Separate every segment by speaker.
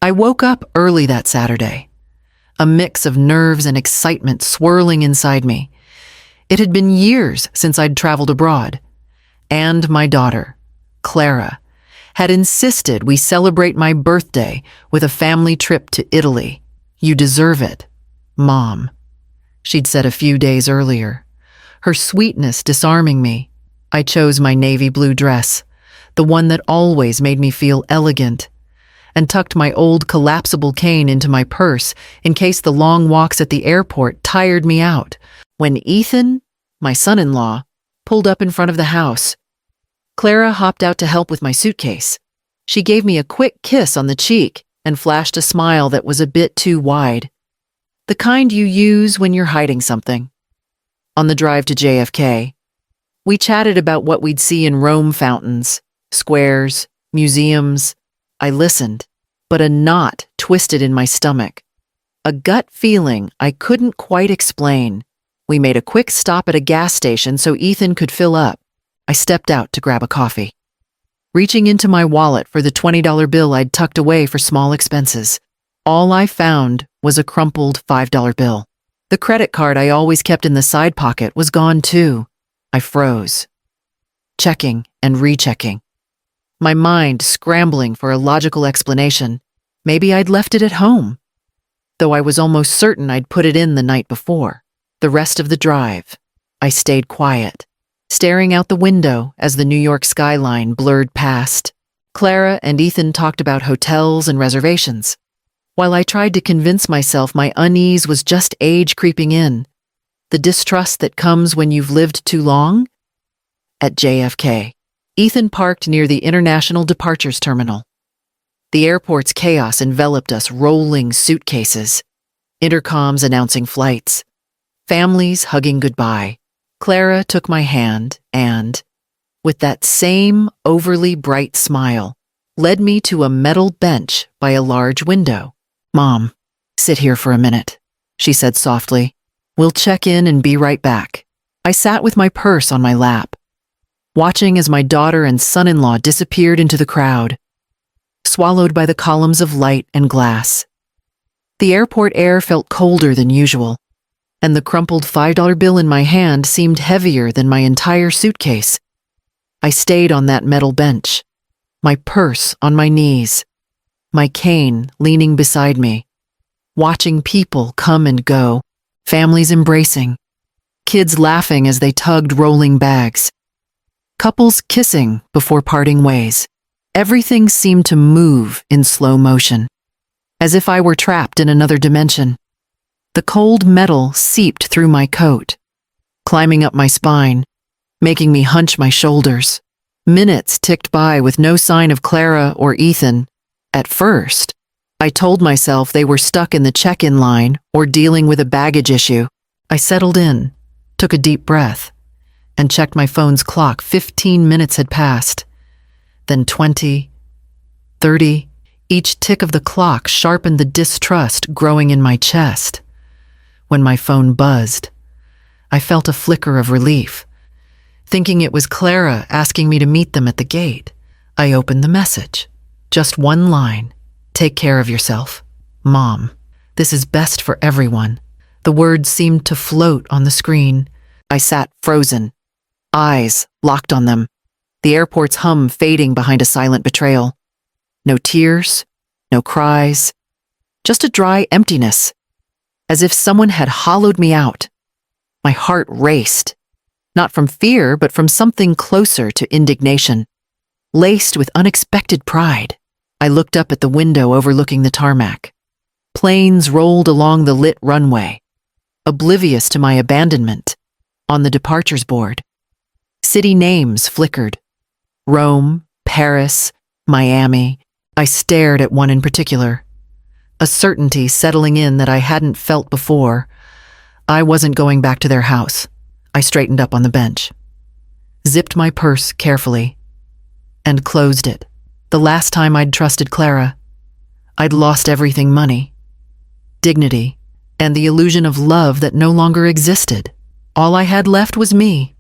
Speaker 1: I woke up early that Saturday, a mix of nerves and excitement swirling inside me. It had been years since I'd traveled abroad, and my daughter, Clara, had insisted we celebrate my birthday with a family trip to Italy. "You deserve it, Mom," she'd said a few days earlier, her sweetness disarming me. I chose my navy blue dress, the one that always made me feel elegant, and tucked my old collapsible cane into my purse in case the long walks at the airport tired me out. When Ethan, my son-in-law, pulled up in front of the house, Clara hopped out to help with my suitcase. She gave me a quick kiss on the cheek and flashed a smile that was a bit too wide, the kind you use when you're hiding something. On the drive to JFK, we chatted about what we'd see in Rome fountains, squares, museums. I listened, but a knot twisted in my stomach, a gut feeling I couldn't quite explain. We made a quick stop at a gas station so Ethan could fill up. I stepped out to grab a coffee, reaching into my wallet for the $20 bill I'd tucked away for small expenses. All I found was a crumpled $5 bill. The credit card I always kept in the side pocket was gone too. I froze, checking and rechecking, my mind scrambling for a logical explanation. Maybe I'd left it at home, though I was almost certain I'd put it in the night before. The rest of the drive, I stayed quiet, staring out the window as the New York skyline blurred past. Clara and Ethan talked about hotels and reservations, while I tried to convince myself my unease was just age creeping in, the distrust that comes when you've lived too long. At JFK, Ethan parked near the International Departures Terminal. The airport's chaos enveloped us, rolling suitcases, intercoms announcing flights, families hugging goodbye. Clara took my hand and, with that same overly bright smile, led me to a metal bench by a large window. "Mom, sit here for a minute," she said softly. "We'll check in and be right back." I sat with my purse on my lap, watching as my daughter and son-in-law disappeared into the crowd, swallowed by the columns of light and glass. The airport air felt colder than usual, and the crumpled $5 bill in my hand seemed heavier than my entire suitcase. I stayed on that metal bench, my purse on my knees, my cane leaning beside me, watching people come and go, families embracing, kids laughing as they tugged rolling bags, couples kissing before parting ways. Everything seemed to move in slow motion, as if I were trapped in another dimension. The cold metal seeped through my coat, climbing up my spine, making me hunch my shoulders. Minutes ticked by with no sign of Clara or Ethan. At first, I told myself they were stuck in the check-in line or dealing with a baggage issue. I settled in, took a deep breath, and checked my phone's clock. 15 minutes had passed. Then 20, 30. Each tick of the clock sharpened the distrust growing in my chest. When my phone buzzed, I felt a flicker of relief, thinking it was Clara asking me to meet them at the gate. I opened the message. Just one line. "Take care of yourself. Mom. This is best for everyone." The words seemed to float on the screen. I sat frozen, eyes locked on them, the airport's hum fading behind a silent betrayal. No tears, no cries, just a dry emptiness, as if someone had hollowed me out. My heart raced, not from fear, but from something closer to indignation, laced with unexpected pride. I looked up at the window overlooking the tarmac. Planes rolled along the lit runway, oblivious to my abandonment. On the departures board, city names flickered. Rome, Paris, Miami. I stared at one in particular, a certainty settling in that I hadn't felt before. I wasn't going back to their house. I straightened up on the bench, zipped my purse carefully, and closed it. The last time I'd trusted Clara, I'd lost everything: money, dignity, and the illusion of love that no longer existed. All I had left was me,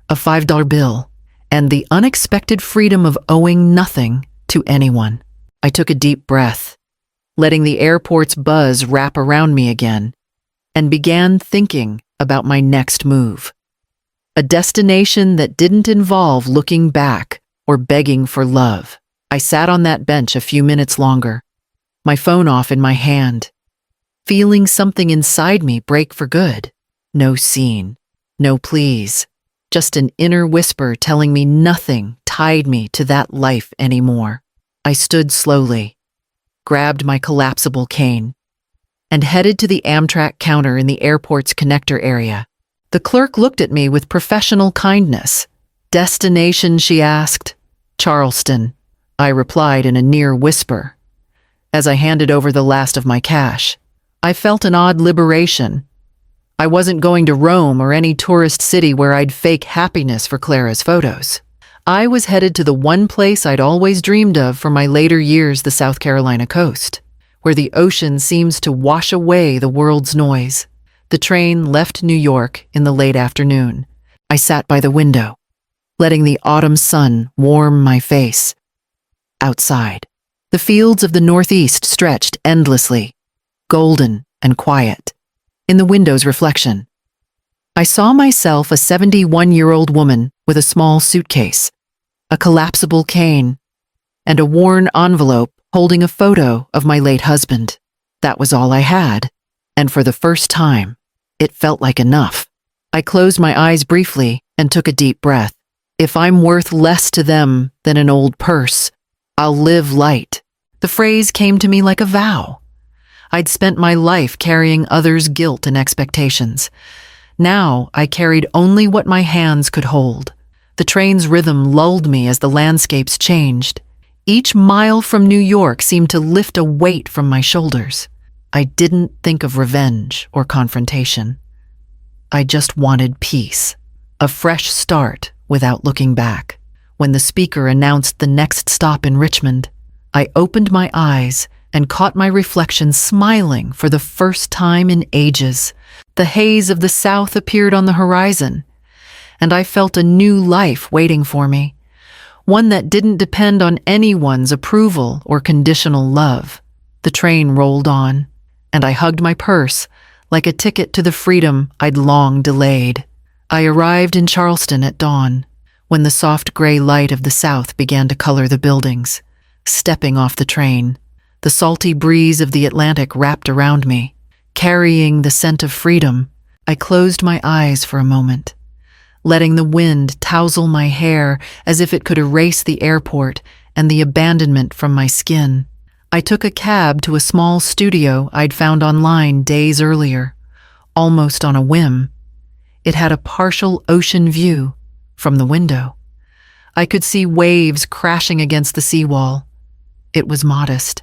Speaker 1: a $5 bill, and the unexpected freedom of owing nothing to anyone. I took a deep breath, letting the airport's buzz wrap around me again, and began thinking about my next move. A destination that didn't involve looking back or begging for love. I sat on that bench a few minutes longer, my phone off in my hand, feeling something inside me break for good. No scene, no pleas, just an inner whisper telling me nothing tied me to that life anymore. I stood slowly, grabbed my collapsible cane, and headed to the Amtrak counter in the airport's connector area. The clerk looked at me with professional kindness. "Destination?" she asked. "Charleston," I replied in a near whisper. As I handed over the last of my cash, I felt an odd liberation. I wasn't going to Rome or any tourist city where I'd fake happiness for Clara's photos. I was headed to the one place I'd always dreamed of for my later years, the South Carolina coast, where the ocean seems to wash away the world's noise. The train left New York in the late afternoon. I sat by the window, letting the autumn sun warm my face. Outside, the fields of the Northeast stretched endlessly, golden and quiet. In the window's reflection, I saw myself a 71-year-old woman with a small suitcase, a collapsible cane, and a worn envelope holding a photo of my late husband. That was all I had, and for the first time, it felt like enough. I closed my eyes briefly and took a deep breath. If I'm worth less to them than an old purse, I'll live light. The phrase came to me like a vow. I'd spent my life carrying others' guilt and expectations. Now I carried only what my hands could hold. The train's rhythm lulled me as the landscapes changed. Each mile from New York seemed to lift a weight from my shoulders. I didn't think of revenge or confrontation. I just wanted peace, a fresh start without looking back. When the speaker announced the next stop in Richmond, I opened my eyes and caught my reflection smiling for the first time in ages. The haze of the South appeared on the horizon, and I felt a new life waiting for me, one that didn't depend on anyone's approval or conditional love. The train rolled on, and I hugged my purse like a ticket to the freedom I'd long delayed. I arrived in Charleston at dawn, when the soft gray light of the South began to color the buildings. Stepping off the train, the salty breeze of the Atlantic wrapped around me, carrying the scent of freedom. I closed my eyes for a moment, letting the wind tousle my hair as if it could erase the airport and the abandonment from my skin. I took a cab to a small studio I'd found online days earlier, almost on a whim. It had a partial ocean view from the window. I could see waves crashing against the seawall. It was modest,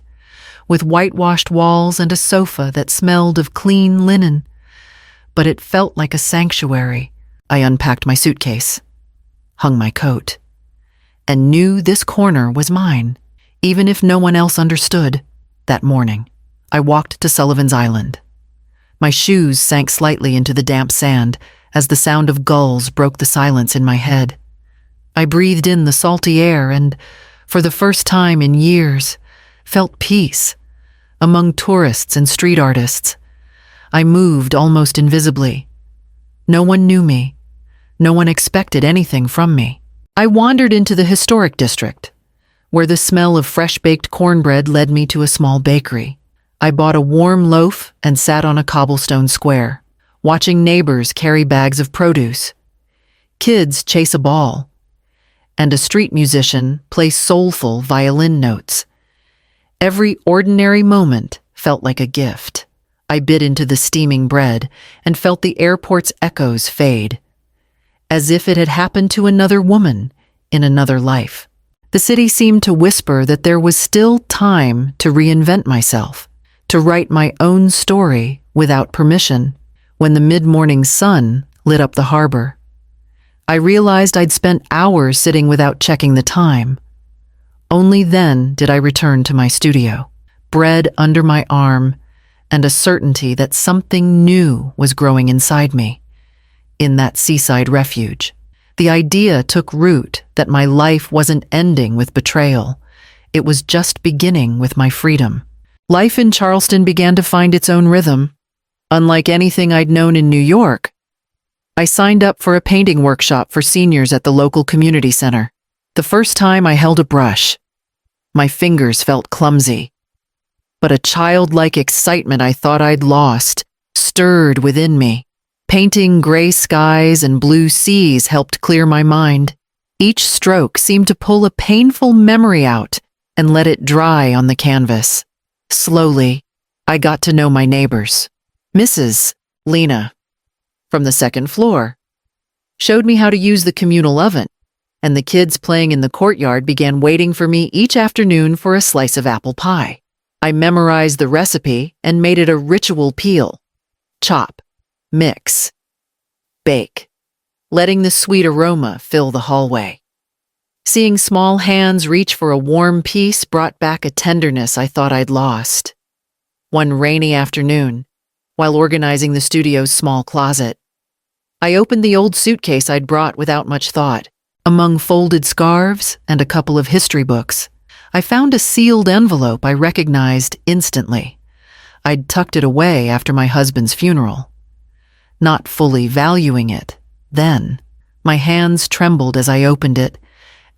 Speaker 1: with whitewashed walls and a sofa that smelled of clean linen, but it felt like a sanctuary. I unpacked my suitcase, hung my coat, and knew this corner was mine, even if no one else understood. That morning, I walked to Sullivan's Island. My shoes sank slightly into the damp sand as the sound of gulls broke the silence in my head. I breathed in the salty air and, for the first time in years, felt peace. Among tourists and street artists, I moved almost invisibly. No one knew me. No one expected anything from me. I wandered into the historic district, where the smell of fresh-baked cornbread led me to a small bakery. I bought a warm loaf and sat on a cobblestone square, watching neighbors carry bags of produce, kids chase a ball, and a street musician play soulful violin notes. Every ordinary moment felt like a gift. I bit into the steaming bread and felt the airport's echoes fade, as if it had happened to another woman in another life. The city seemed to whisper that there was still time to reinvent myself, to write my own story without permission. When the mid-morning sun lit up the harbor, I realized I'd spent hours sitting without checking the time. Only then did I return to my studio, bread under my arm, and a certainty that something new was growing inside me. In that seaside refuge, the idea took root that my life wasn't ending with betrayal. It was just beginning with my freedom. Life in Charleston began to find its own rhythm. Unlike anything I'd known in New York, I signed up for a painting workshop for seniors at the local community center. The first time I held a brush, my fingers felt clumsy, but a childlike excitement I thought I'd lost stirred within me. Painting gray skies and blue seas helped clear my mind. Each stroke seemed to pull a painful memory out and let it dry on the canvas. Slowly, I got to know my neighbors. Mrs. Lena, from the second floor, showed me how to use the communal oven, and the kids playing in the courtyard began waiting for me each afternoon for a slice of apple pie. I memorized the recipe and made it a ritual peel. Chop, mix, bake, letting the sweet aroma fill the hallway. Seeing small hands reach for a warm piece brought back a tenderness I thought I'd lost. One rainy afternoon, while organizing the studio's small closet, I opened the old suitcase I'd brought without much thought. Among folded scarves and a couple of history books, I found a sealed envelope I recognized instantly. I'd tucked it away after my husband's funeral. Not fully valuing it then, my hands trembled as I opened it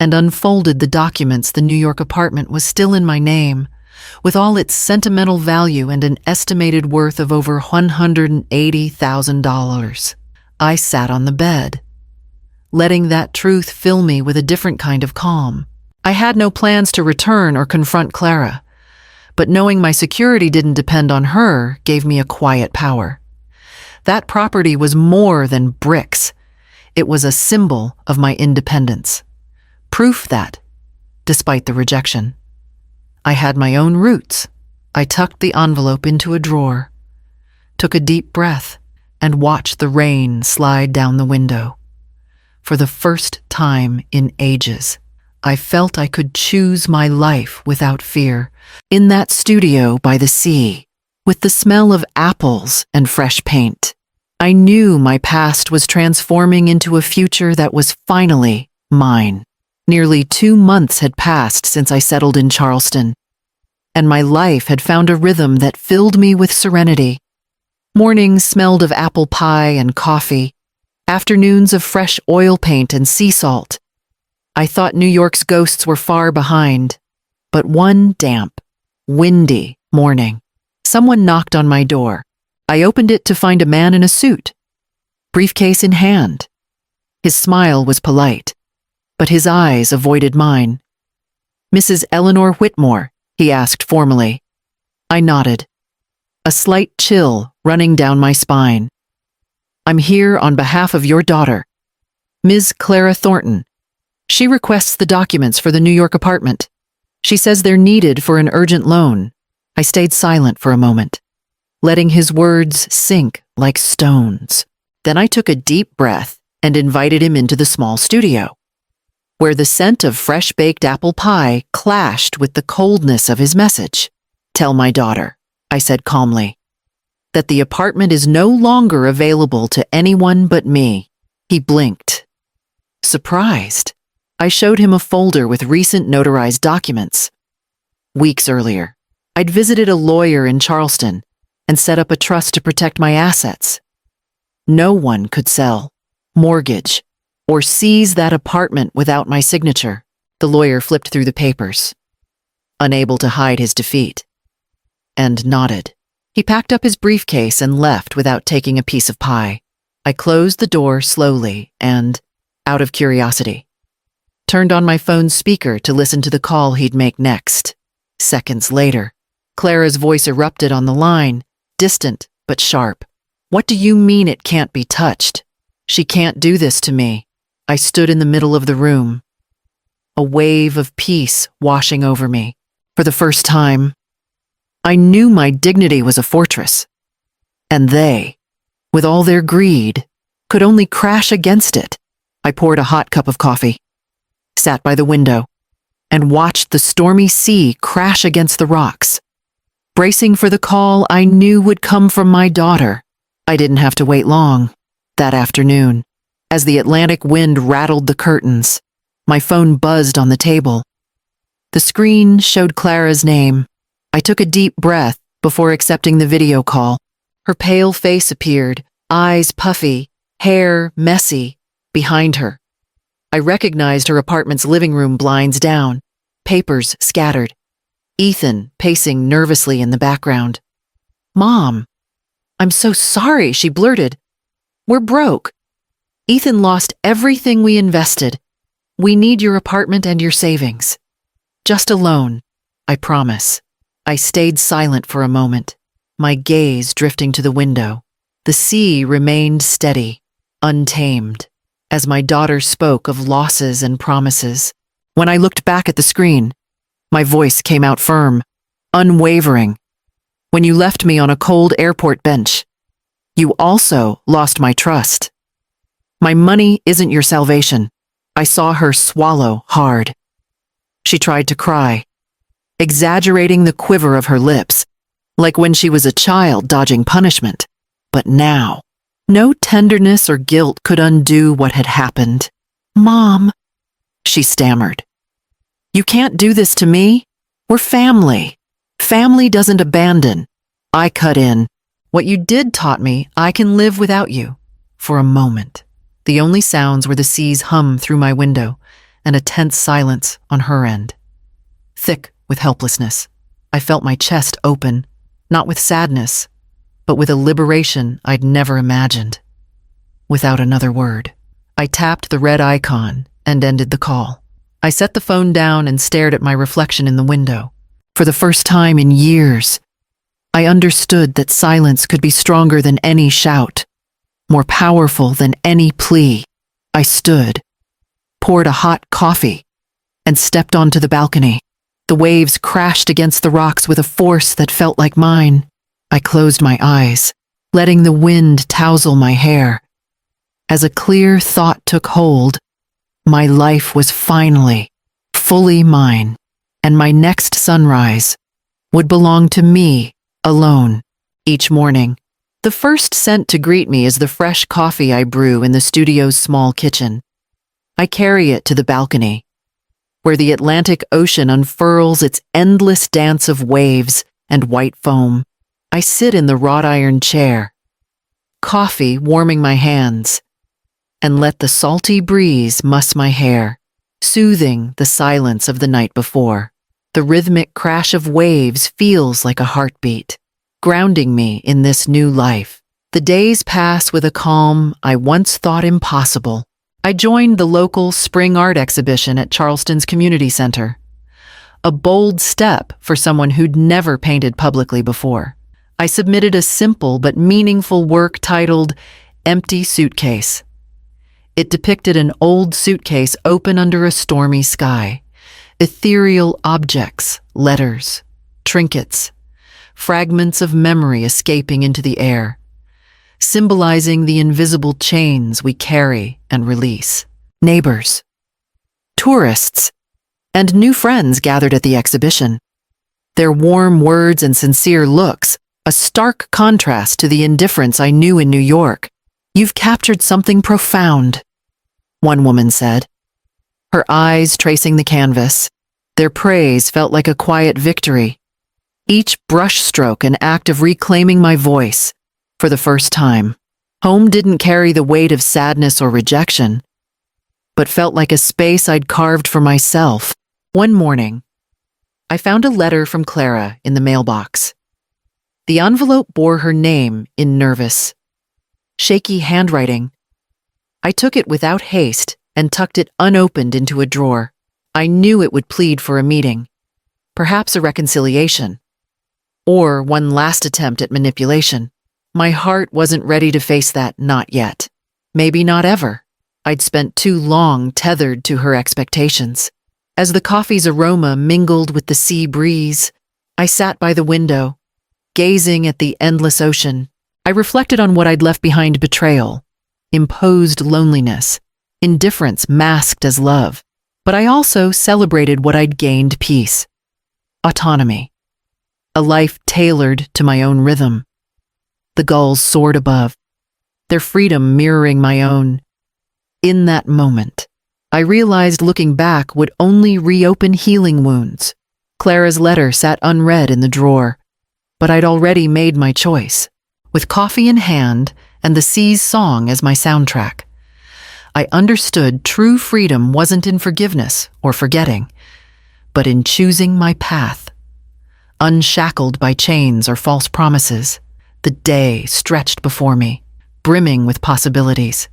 Speaker 1: and unfolded the documents. The New York apartment was still in my name, with all its sentimental value and an estimated worth of over $180,000. I sat on the bed, letting that truth fill me with a different kind of calm. I had no plans to return or confront Clara, but knowing my security didn't depend on her gave me a quiet power. That property was more than bricks. It was a symbol of my independence. Proof that, despite the rejection, I had my own roots. I tucked the envelope into a drawer, took a deep breath, and watched the rain slide down the window. For the first time in ages, I felt I could choose my life without fear. In that studio by the sea, with the smell of apples and fresh paint, I knew my past was transforming into a future that was finally mine. Nearly 2 months had passed since I settled in Charleston, and my life had found a rhythm that filled me with serenity. Mornings smelled of apple pie and coffee, afternoons of fresh oil paint and sea salt. I thought New York's ghosts were far behind, but one damp, windy morning, someone knocked on my door. I opened it to find a man in a suit, briefcase in hand. His smile was polite, but his eyes avoided mine. "Mrs. Eleanor Whitmore?" he asked formally. I nodded, a slight chill running down my spine. "I'm here on behalf of your daughter, Ms. Clara Thornton. She requests the documents for the New York apartment. She says they're needed for an urgent loan." I stayed silent for a moment, letting his words sink like stones. Then I took a deep breath and invited him into the small studio, where the scent of fresh-baked apple pie clashed with the coldness of his message. "Tell my daughter," I said calmly, "that the apartment is no longer available to anyone but me." He blinked, surprised. I showed him a folder with recent notarized documents. Weeks earlier, I'd visited a lawyer in Charleston and set up a trust to protect my assets. No one could sell, mortgage, or seize that apartment without my signature. The lawyer flipped through the papers, unable to hide his defeat, and nodded. He packed up his briefcase and left without taking a piece of pie. I closed the door slowly and, out of curiosity, turned on my phone's speaker to listen to the call he'd make next. Seconds later, Clara's voice erupted on the line, distant but sharp. "What do you mean it can't be touched? She can't do this to me." I stood in the middle of the room, a wave of peace washing over me. For the first time, I knew my dignity was a fortress, and they, with all their greed, could only crash against it. I poured a hot cup of coffee, sat by the window, and watched the stormy sea crash against the rocks, bracing for the call I knew would come from my daughter. I didn't have to wait long. That afternoon, as the Atlantic wind rattled the curtains, my phone buzzed on the table. The screen showed Clara's name, I took a deep breath before accepting the video call. Her pale face appeared, eyes puffy, hair messy, behind her. I recognized her apartment's living room blinds down, papers scattered. Ethan pacing nervously in the background. "Mom, I'm so sorry," she blurted. "We're broke. Ethan lost everything we invested. We need your apartment and your savings. Just a loan, I promise." I stayed silent for a moment, my gaze drifting to the window. The sea remained steady, untamed, as my daughter spoke of losses and promises. When I looked back at the screen, my voice came out firm, unwavering. "When you left me on a cold airport bench, you also lost my trust. My money isn't your salvation." I saw her swallow hard. She tried to cry, exaggerating the quiver of her lips, like when she was a child dodging punishment. But now, no tenderness or guilt could undo what had happened. "Mom," she stammered. "You can't do this to me. We're family. Family doesn't abandon." I cut in. "What you did taught me I can live without you." For a moment, the only sounds were the sea's hum through my window and a tense silence on her end. Thick with helplessness, I felt my chest open, not with sadness, but with a liberation I'd never imagined. Without another word, I tapped the red icon and ended the call. I set the phone down and stared at my reflection in the window. For the first time in years, I understood that silence could be stronger than any shout, more powerful than any plea. I stood, poured a hot coffee, and stepped onto the balcony. The waves crashed against the rocks with a force that felt like mine. I closed my eyes, letting the wind tousle my hair. As a clear thought took hold, my life was finally, fully mine, and my next sunrise would belong to me alone. Each morning, the first scent to greet me is the fresh coffee I brew in the studio's small kitchen. I carry it to the balcony, where the Atlantic Ocean unfurls its endless dance of waves and white foam. I sit in the wrought iron chair, coffee warming my hands, and let the salty breeze muss my hair, soothing the silence of the night before. The rhythmic crash of waves feels like a heartbeat, grounding me in this new life. The days pass with a calm I once thought impossible. I joined the local spring art exhibition at Charleston's community center. A bold step for someone who'd never painted publicly before. I submitted a simple but meaningful work titled "Empty Suitcase." It depicted an old suitcase open under a stormy sky. Ethereal objects, letters, trinkets, fragments of memory escaping into the air, symbolizing the invisible chains we carry and release. Neighbors, tourists, and new friends gathered at the exhibition. Their warm words and sincere looks, a stark contrast to the indifference I knew in New York. "You've captured something profound," one woman said, her eyes tracing the canvas. Their praise felt like a quiet victory. Each brushstroke an act of reclaiming my voice. For the first time, home didn't carry the weight of sadness or rejection, but felt like a space I'd carved for myself. One morning, I found a letter from Clara in the mailbox. The envelope bore her name in nervous, shaky handwriting. I took it without haste and tucked it unopened into a drawer. I knew it would plead for a meeting, perhaps a reconciliation, or one last attempt at manipulation. My heart wasn't ready to face that not yet. Maybe not ever. I'd spent too long tethered to her expectations. As the coffee's aroma mingled with the sea breeze, I sat by the window, gazing at the endless ocean. I reflected on what I'd left behind: betrayal, imposed loneliness, indifference masked as love. But I also celebrated what I'd gained: peace, autonomy, a life tailored to my own rhythm. The gulls soared above, their freedom mirroring my own. In that moment, I realized looking back would only reopen healing wounds, Clara's letter sat unread in the drawer, but I'd already made my choice. With coffee in hand and the sea's song as my soundtrack, I understood true freedom wasn't in forgiveness or forgetting, but in choosing my path. Unshackled by chains or false promises, the day stretched before me, brimming with possibilities.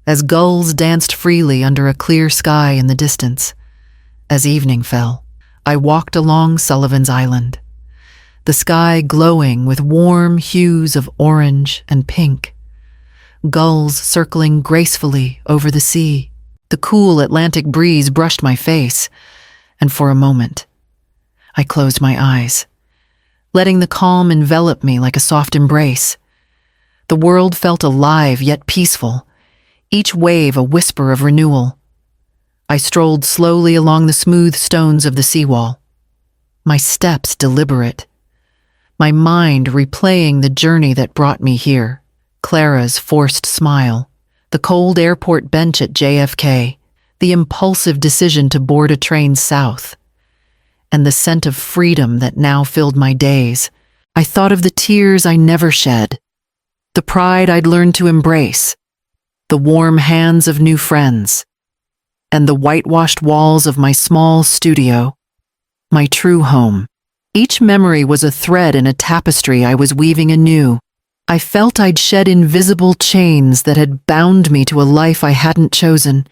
Speaker 1: As gulls danced freely under a clear sky in the distance, as evening fell, I walked along Sullivan's Island, the sky glowing with warm hues of orange and pink, gulls circling gracefully over the sea. The cool Atlantic breeze brushed my face, and for a moment, I closed my eyes, letting the calm envelop me like a soft embrace. The world felt alive yet peaceful, each wave a whisper of renewal. I strolled slowly along the smooth stones of the seawall, my steps deliberate, my mind replaying the journey that brought me here. Clara's forced smile, the cold airport bench at JFK, the impulsive decision to board a train south, and the scent of freedom that now filled my days. I thought of the tears I never shed, the pride I'd learned to embrace, the warm hands of new friends, and the whitewashed walls of my small studio, my true home. Each memory was a thread in a tapestry I was weaving anew. I felt I'd shed invisible chains that had bound me to a life I hadn't chosen.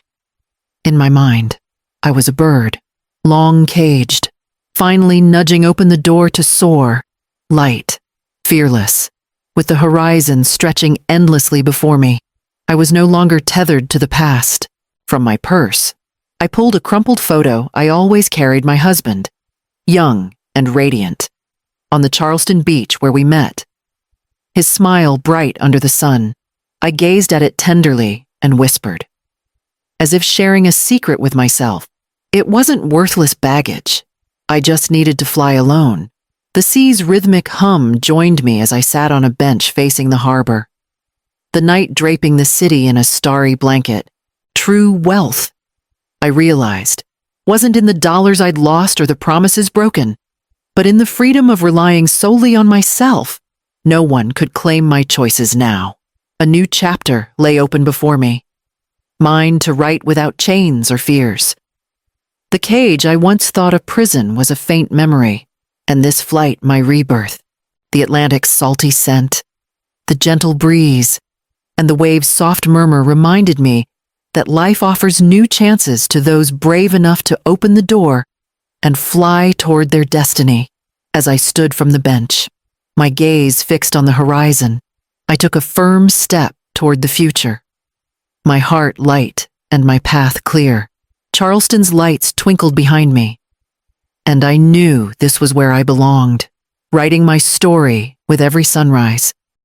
Speaker 1: In my mind, I was a bird, long caged, finally nudging open the door to soar, light, fearless, with the horizon stretching endlessly before me. I was no longer tethered to the past. From my purse, I pulled a crumpled photo I always carried my husband, young and radiant, on the Charleston beach where we met. His smile bright under the sun. I gazed at it tenderly and whispered, as if sharing a secret with myself. It wasn't worthless baggage. I just needed to fly alone. The sea's rhythmic hum joined me as I sat on a bench facing the harbor, the night draping the city in a starry blanket. True wealth, I realized, wasn't in the dollars I'd lost or the promises broken, but in the freedom of relying solely on myself. No one could claim my choices now. A new chapter lay open before me, mine to write without chains or fears. The cage I once thought a prison was a faint memory, and this flight my rebirth. The Atlantic's salty scent, the gentle breeze, and the wave's soft murmur reminded me that life offers new chances to those brave enough to open the door and fly toward their destiny. As I stood from the bench, my gaze fixed on the horizon, I took a firm step toward the future, my heart light and my path clear. Charleston's lights twinkled behind me, and I knew this was where I belonged, writing my story with every sunrise.